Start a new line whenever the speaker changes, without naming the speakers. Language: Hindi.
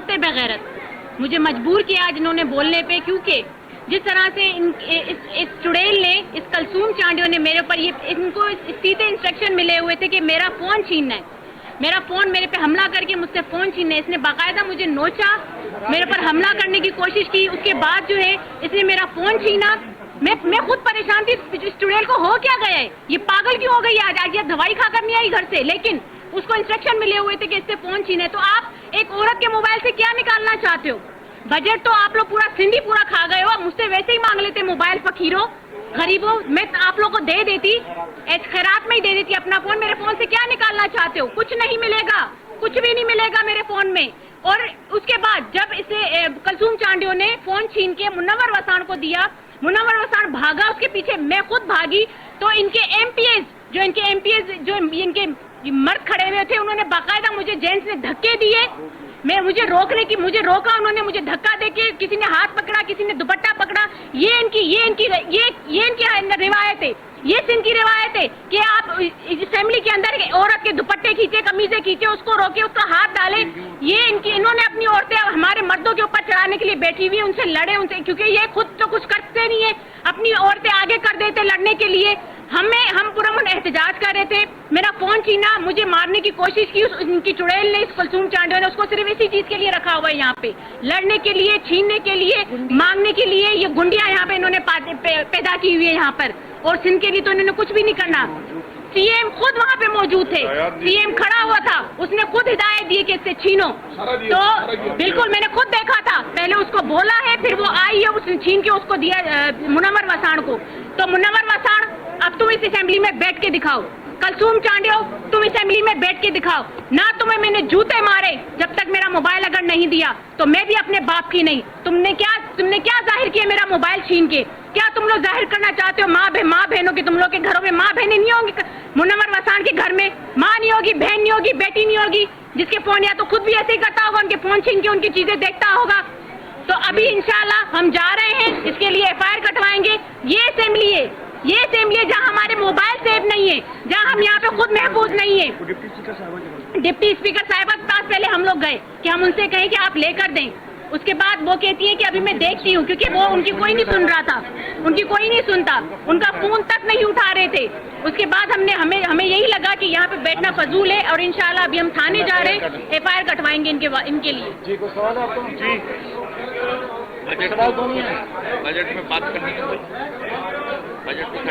कुत्ते बेगैरत, मुझे मजबूर किया आज इन्होंने बोलने पे, क्योंकि जिस तरह से इस चुड़ैल ने, इस कलसूम चांडियों ने मेरे ऊपर इनको सीधे इंस्ट्रक्शन मिले हुए थे कि मेरा फोन छीनना है, मेरा फोन, मेरे पे हमला करके मुझसे फोन छीनना है। इसने बाकायदा मुझे नोचा, मेरे पर हमला करने की कोशिश की, उसके बाद जो है इसने मेरा फोन छीना। मैं खुद परेशान थी, इस चुड़ैल को हो क्या गया है, ये पागल क्यों हो गई आज ये दवाई खाकर नहीं आई घर से, लेकिन उसको इंस्ट्रक्शन मिले हुए थे कि इससे फोन छीने। तो आप एक औरत के मोबाइल से क्या निकालना चाहते हो? बजट तो आप लोग पूरा सिंधी पूरा खा गए हो, मुझसे वैसे ही मांग लेते मोबाइल फकीरों गरीबों, मैं आप लोग को दे देती, खैरात में ही दे देती अपना फोन। मेरे फोन से क्या निकालना चाहते हो? कुछ नहीं मिलेगा, कुछ भी नहीं मिलेगा मेरे फोन में। और उसके बाद जब इसे कलसूम चांडियों ने फोन छीन के मुनव्वर वसाण को दिया, मुनव्वर वसाण भागा उसके पीछे, मैं खुद भागी, तो इनके एमपीएस जो इनके मर्द खड़े हुए थे, उन्होंने बाकायदा मुझे जेंट्स ने धक्के दिए, मुझे रोका, उन्होंने मुझे धक्का देके, किसी ने हाथ पकड़ा, किसी ने दुपट्टा पकड़ा। ये इनकी रिवायत है, ये सिंध की रिवायत है कि आप असेंबली के अंदर औरत के दुपट्टे खींचे, कमीजें खींचे, उसको रोके, उसका हाथ डाले। इन्होंने अपनी औरतें हमारे मर्दों के ऊपर चढ़ाने के लिए बैठी हुई, उनसे लड़े, उनसे, क्योंकि ये खुद तो कुछ करते नहीं है, अपनी औरतें आगे कर देते लड़ने के लिए। हम पुरअमन एहतजाज कर रहे थे, मेरा फोन छीना, मुझे मारने की कोशिश की उनकी चुड़ैल ने, इस कलसूम चांडियों ने। उसको सिर्फ इसी चीज के लिए रखा हुआ है यहाँ पे, लड़ने के लिए, छीनने के लिए, मांगने के लिए। ये गुंडियां यहाँ पे इन्होंने पैदा की हुई है यहाँ पर, और सिंध के लिए तो इन्होंने कुछ भी नहीं करना। सीएम खुद वहाँ पे मौजूद थे, सीएम खड़ा हुआ था, उसने खुद हिदायत दी कि इससे छीनो। तो बिल्कुल मैंने खुद देखा था, पहले उसको बोला है, फिर वो आई है, उसने छीन के उसको दिया मुनव्वर वसाण को। तो मुनव्वर वसाण, अब तुम इस असेंबली में बैठ के दिखाओ, कलसूम चांडियो तुम असेंबली में बैठ के दिखाओ ना। तुम्हें मैंने जूते मारे जब तक मेरा मोबाइल अगर नहीं दिया, तो मैं भी अपने बाप की नहीं। तुमने क्या जाहिर किया मेरा मोबाइल छीन के? क्या तुम लोग जाहिर करना चाहते हो माँ बहनों की? तुम लोग के घरों में माँ बहनें नहीं होंगी, मुनव्वर वसाण के घर में माँ नहीं होगी, बहन नहीं होगी, बेटी नहीं होगी, जिसके फोन या तो खुद भी ऐसे ही करता होगा, उनके फोन छीन के उनकी चीजें देखता होगा। तो अभी इंशाल्लाह हम जा रहे हैं, इसके लिए एफआईआर कटवाएंगे। ये असेंबली है जहाँ हमारे मोबाइल सेफ नहीं है, जहाँ हम यहाँ पे खुद महफूज नहीं है। डिप्टी स्पीकर साहिबा के पास पहले हम लोग गए कि हम उनसे कहें कि आप लेकर दें, उसके बाद वो कहती है कि अभी मैं देखती हूँ, क्योंकि वो उनकी कोई नहीं सुन रहा था, उनकी कोई नहीं सुनता, उनका फोन तक नहीं उठा रहे थे। उसके बाद हमें यही लगा कि यहाँ पे बैठना फजूल है, और इंशाल्लाह अभी हम थाने जा रहे हैं, एफआईआर कटवाएंगे इनके लिए।
बजट में बात करने की, बजट में